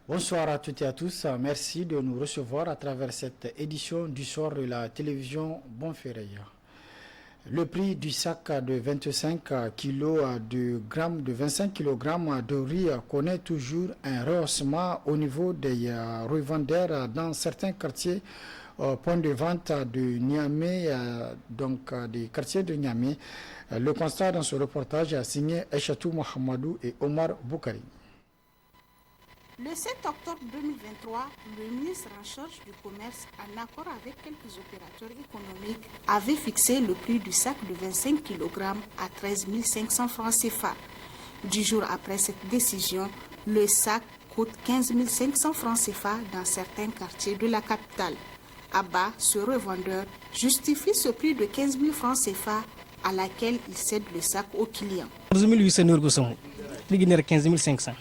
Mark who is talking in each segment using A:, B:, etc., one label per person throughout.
A: Bonsoir à toutes et à tous. Merci de nous recevoir à travers cette édition du soir de la télévision Bonferreira. Le prix du sac de 25 kg de 25 kg de riz connaît toujours un rehaussement au niveau des revendeurs dans certains quartiers point de vente de Niamey, des quartiers de Niamey. Le constat dans ce reportage a signé Aïchatou Mohamedou et Omar Boukari.
B: Le 7 octobre 2023, le ministre en charge du commerce, en accord avec quelques opérateurs économiques, avait fixé le prix du sac de 25 kg à 13 500 francs CFA. 10 jours après cette décision, le sac coûte 15 500 francs CFA dans certains quartiers de la capitale. Abba, ce revendeur, justifie ce prix de 15 000 francs CFA à laquelle il cède le sac aux clients.
C: 15 500.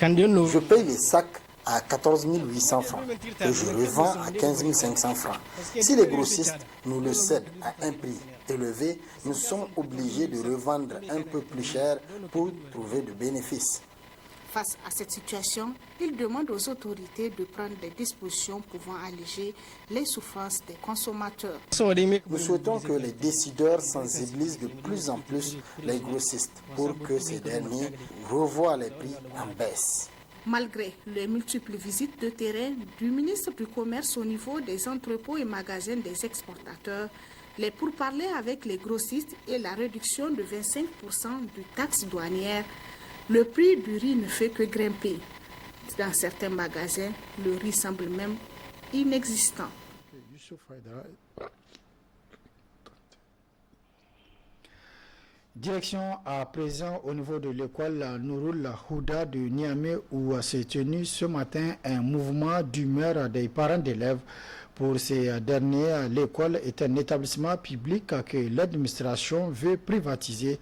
D: Je paye les sacs à 14 800 francs et je revends à 15 500 francs. Si les grossistes nous le cèdent à un prix élevé, nous sommes obligés de revendre un peu plus cher pour trouver du bénéfice.
B: Face à cette situation, il demande aux autorités de prendre des dispositions pouvant alléger les souffrances des consommateurs.
D: Nous souhaitons que les décideurs sensibilisent de plus en plus les grossistes pour que ces derniers revoient les prix en baisse.
B: Malgré les multiples visites de terrain du ministre du Commerce au niveau des entrepôts et magasins des exportateurs, les pourparlers avec les grossistes et la réduction de 25% du taxe douanière, le prix du riz ne fait que grimper. Dans certains magasins, le riz semble même inexistant.
A: Direction à présent au niveau de l'école Nouroul Houda de Niamey où s'est tenu ce matin un mouvement d'humeur des parents d'élèves. Pour ces derniers, l'école est un établissement public que l'administration veut privatiser.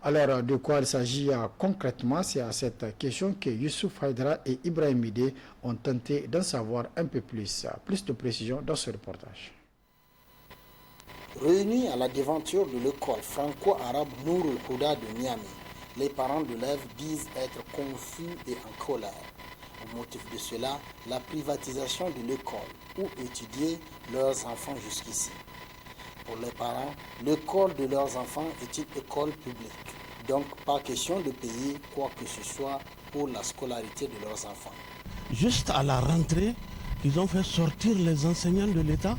A: Alors, de quoi il s'agit concrètement? C'est à cette question que Youssouf Haïdra et Ibrahim Ide ont tenté d'en savoir un peu plus. Plus de précision dans ce reportage.
D: Réunis à la devanture de l'école franco-arabe Nouroul Houda de Niamey, les parents d'élèves disent être confus et en colère. Au motif de cela, la privatisation de l'école où étudiaient leurs enfants jusqu'ici. Pour les parents, l'école de leurs enfants est une école publique. Donc, pas question de payer quoi que ce soit pour la scolarité de leurs enfants.
E: Juste à la rentrée, ils ont fait sortir les enseignants de l'État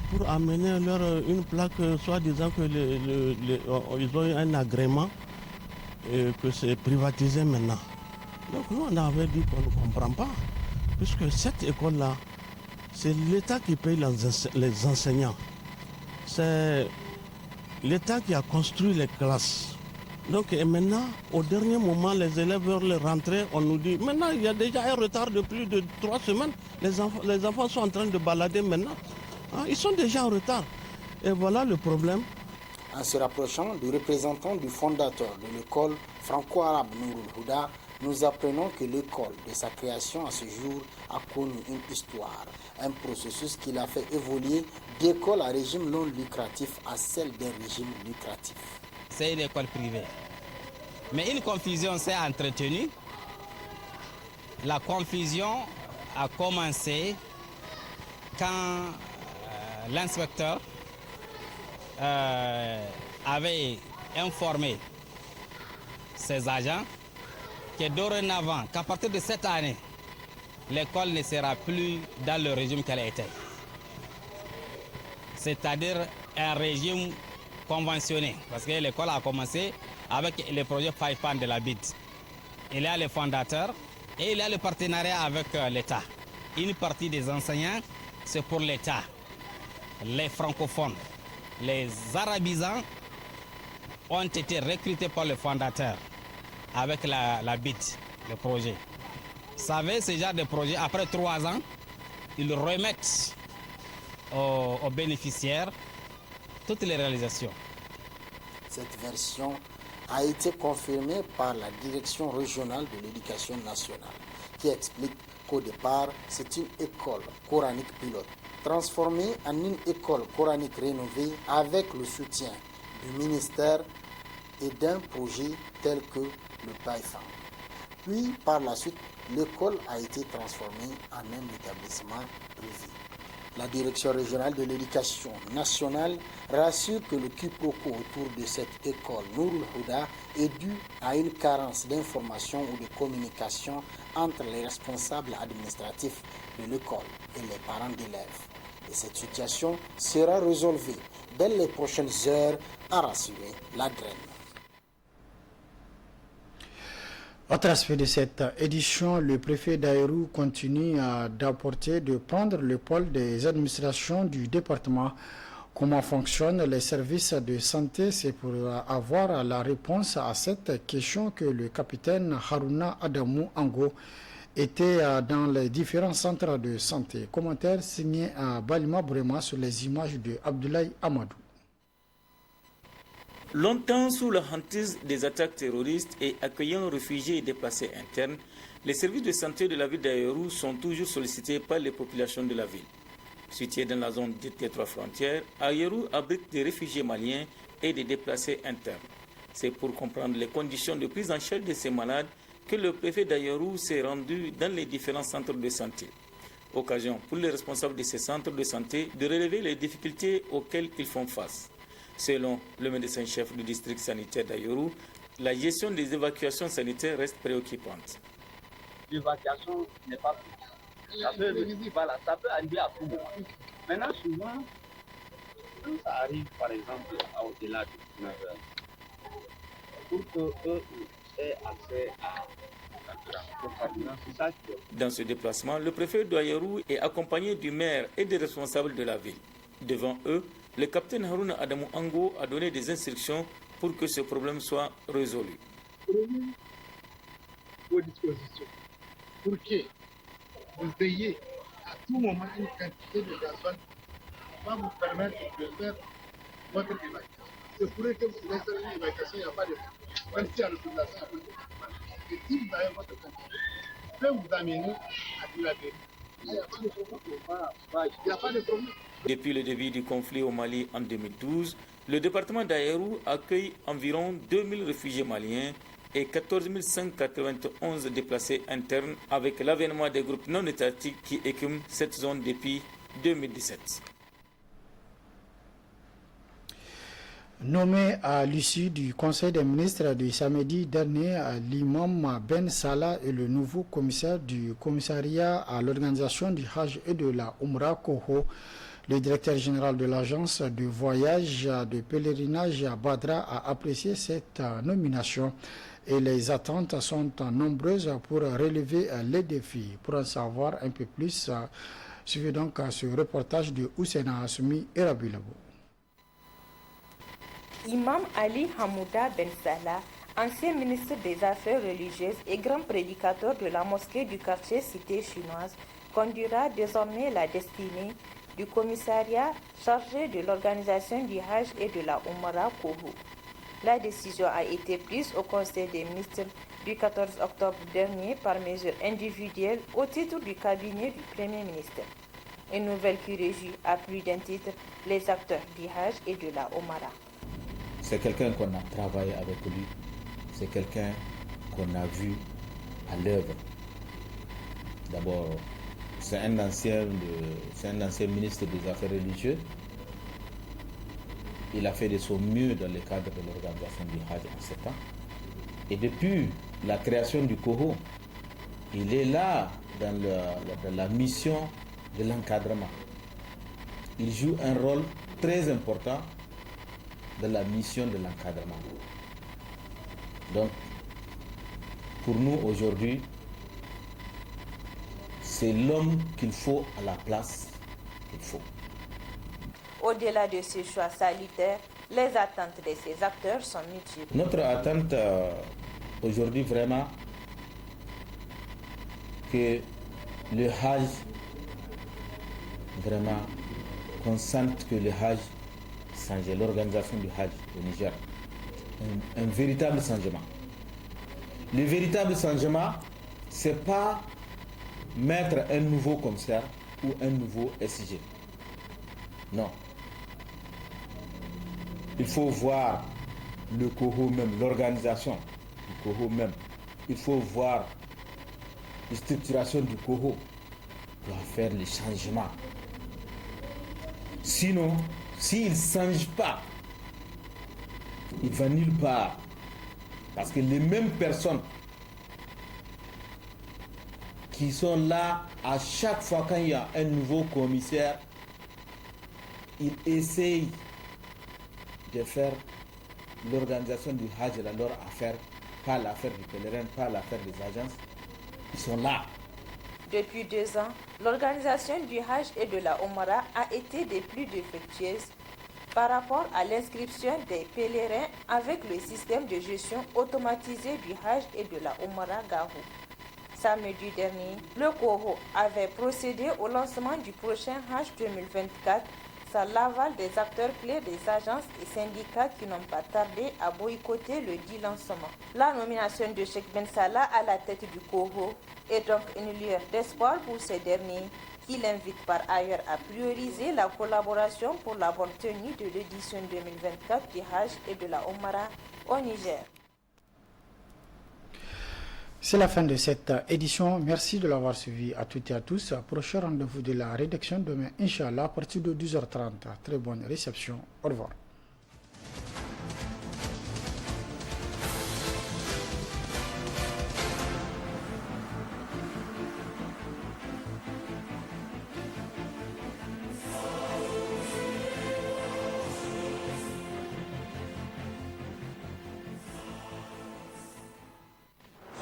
E: pour amener leur une plaque, soit disant qu'ils ont eu un agrément et que c'est privatisé maintenant. Donc nous, on avait dit qu'on ne comprend pas, puisque cette école-là, c'est l'État qui paye les enseignants. C'est l'État qui a construit les classes. Donc et maintenant, au dernier moment, les élèves veulent rentrer, on nous dit, maintenant il y a déjà un retard de plus de 3 semaines. Les enfants sont en train de balader maintenant. Hein, ils sont déjà en retard. Et voilà le problème.
D: En se rapprochant du représentant du fondateur de l'école franco-arabe Nouroul Houda, nous apprenons que l'école, de sa création à ce jour, a connu une histoire, un processus qui l'a fait évoluer d'école à régime non lucratif à celle d'un régime lucratif.
F: C'est une école privée. Mais une confusion s'est entretenue. La confusion a commencé quand l'inspecteur avait informé ses agents que dorénavant, qu'à partir de cette année, l'école ne sera plus dans le régime qu'elle était. C'est-à-dire un régime conventionné, parce que l'école a commencé avec le projet Faipan de la BID. Il y a le fondateur et il y a le partenariat avec l'État. Une partie des enseignants, c'est pour l'État. Les francophones, les arabisants ont été recrutés par le fondateur avec la BID, le projet. Vous savez, ce genre de projet, après 3 ans, ils remettent aux bénéficiaires toutes les réalisations.
D: Cette version a été confirmée par la direction régionale de l'éducation nationale, qui explique qu'au départ, c'est une école coranique pilote, transformée en une école coranique rénovée avec le soutien du ministère et d'un projet tel que le PAIFAN. Puis, par la suite, l'école a été transformée en un établissement privé. La Direction régionale de l'éducation nationale rassure que le quiproquo autour de cette école Nourul Huda est dû à une carence d'information ou de communication entre les responsables administratifs de l'école et les parents d'élèves. Et cette situation sera résolvée dans les prochaines heures, a rassuré l'ADREN.
A: Autre aspect de cette édition, le préfet d'Aïrou continue de prendre le pôle des administrations du département. Comment fonctionnent les services de santé? C'est pour avoir la réponse à cette question que le capitaine Haruna Adamou Ango était dans les différents centres de santé. Commentaire signé à Balima Bourema sur les images de Abdoulaye Amadou.
C: Longtemps sous la hantise des attaques terroristes et accueillant réfugiés et déplacés internes, les services de santé de la ville d'Aïrou sont toujours sollicités par les populations de la ville. Située dans la zone des trois frontières, Aïrou abrite des réfugiés maliens et des déplacés internes. C'est pour comprendre les conditions de prise en charge de ces malades que le préfet d'Aïrou s'est rendu dans les différents centres de santé. Occasion pour les responsables de ces centres de santé de relever les difficultés auxquelles ils font face. Selon le médecin-chef du district sanitaire d'Aïrou, la gestion des évacuations sanitaires reste préoccupante.
G: L'évacuation n'est pas possible. Ça peut arriver à tout moment. Maintenant, souvent, quand ça arrive, par exemple, au-delà de 9 heures, pour qu'eux aient accès à
C: Dans ce déplacement, le préfet d'Aïrou est accompagné du maire et des responsables de la ville. Devant eux, le capitaine Haruna Adamou Ango a donné des instructions pour que ce problème soit résolu.
H: Prenez vos dispositions pour que vous ayez à tout moment une quantité de gasoil qui va vous permettre de faire votre évacuation. C'est pour que vous laissez une évacuation, il n'y a pas de problème. Même si la population a besoin de et si vous avez votre quantité, vous pouvez vous amener à de la vérité. Il n'y a pas de problème. Il n'y a pas de problème.
C: Depuis le début du conflit au Mali en 2012, le département d'Aïrou accueille environ 2000 réfugiés maliens et 14 191 déplacés internes avec l'avènement des groupes non étatiques qui écument cette zone depuis 2017.
A: Nommé à l'issue du Conseil des ministres du samedi dernier, l'imam Ben Salah est le nouveau commissaire du commissariat à l'organisation du Hajj et de la Umrah Koho. Le directeur général de l'agence de voyage de pèlerinage Badra a apprécié cette nomination et les attentes sont nombreuses pour relever les défis. Pour en savoir un peu plus, suivez donc ce reportage de Oussena Assoumi et Rabilabo.
I: Imam Ali Hamouda Ben Salah, ancien ministre des Affaires religieuses et grand prédicateur de la mosquée du quartier Cité chinoise, conduira désormais la destinée du commissariat chargé de l'organisation du Hajj et de la Umrah Koho. La décision a été prise au Conseil des ministres du 14 octobre dernier par mesure individuelle au titre du cabinet du Premier ministre. Une nouvelle qui régit à plus d'un titre les acteurs du Hajj et de la Umrah.
J: C'est quelqu'un qu'on a travaillé avec lui, c'est quelqu'un qu'on a vu à l'œuvre. D'abord, c'est un ancien ministre des Affaires religieuses. Il a fait de son mieux dans le cadre de l'organisation du Hajj en 7 ans. Et depuis la création du Koho, il est là dans la mission de l'encadrement. Il joue un rôle très important dans la mission de l'encadrement. Donc, pour nous aujourd'hui, c'est l'homme qu'il faut à la place qu'il faut.
I: Au-delà de ce choix salutaire, les attentes de ces acteurs sont multiples.
J: Notre attente aujourd'hui vraiment, que le Hajj, vraiment, qu'on sente que le Hajj change, l'organisation du Hajj au Niger, un véritable changement. Le véritable changement, ce n'est pas mettre un nouveau commissaire ou un nouveau SIG. Non. Il faut voir le Koho même, l'organisation du Koho même. Il faut voir structuration du COHO doit faire les changements. Sinon, s'il ne change pas, il ne va nulle part. Parce que les mêmes personnes qui sont là à chaque fois quand il y a un nouveau commissaire, ils essayent de faire l'organisation du Hajj dans leur affaire, pas l'affaire du pèlerin, pas l'affaire des agences. Ils sont là.
I: Depuis 2 ans, l'organisation du Hajj et de la Omara a été des plus défectueuses par rapport à l'inscription des pèlerins avec le système de gestion automatisé du Hajj et de la Omara Gahou. Samedi dernier, le COHO avait procédé au lancement du prochain Hajj 2024 sans l'aval des acteurs clés des agences et syndicats qui n'ont pas tardé à boycotter le dit lancement. La nomination de Cheikh Ben Salah à la tête du COHO est donc une lueur d'espoir pour ces derniers, qui l'invite par ailleurs à prioriser la collaboration pour la bonne tenue de l'édition 2024 du Hajj et de la Omara au Niger.
A: C'est la fin de cette édition. Merci de l'avoir suivi à toutes et à tous. Prochain rendez-vous de la rédaction demain, Inch'Allah, à partir de 12h30. Très bonne réception. Au revoir.